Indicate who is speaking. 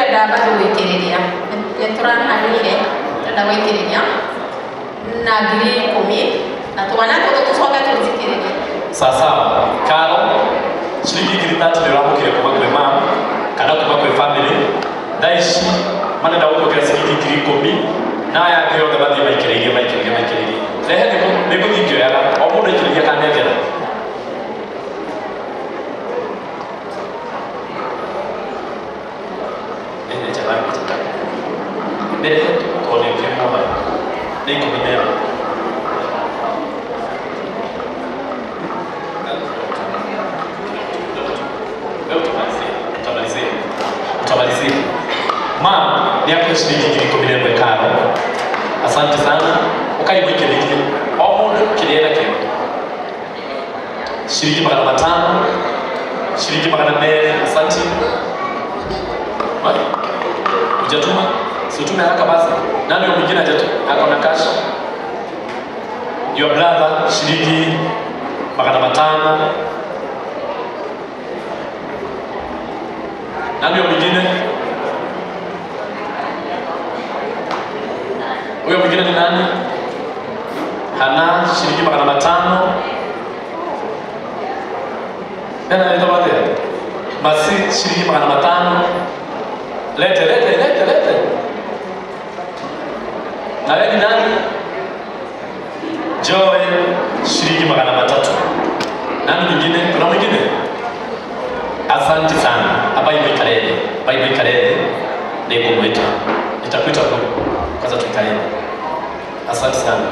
Speaker 1: turenda bado gwitiriria turanahanire turenda gwitiriria na ngiri 10 na twana tucoke tuzitiririe
Speaker 2: sasa karo shilingi ngiri 30 ndio wamukire kuma kwe mama kana kuma kwe family daishi mana da uko kiasi ngiri 10 na ya kyo da bathi maikiririe lehe ni kuthikio ya o mundu ikiriria kana ngera ene chala mbele tuone kemo niko bidea utamalizie mama ni hapo shilingi ngiri 10 ndio karo. Asante sana ukaibikiririe o mundu kiriera kio shilingi 500 shilingi 200. Asante ujatuma situme haraka basi. Nani mwingine hajatuma akona cash? Your brother shilingi 500. Nani mwingine? Huyo mwingine ni nani? Hana shilingi 500. Nani anatoa basi shilingi 500. Lete. Na wewe ni nani? Joy shilingi 300. Nani mwingine? Kuna mwingine? Asante sana. Bye Karele. Ndipo mwetu. Nitakuita kwa kaza tukaenda. Asante sana.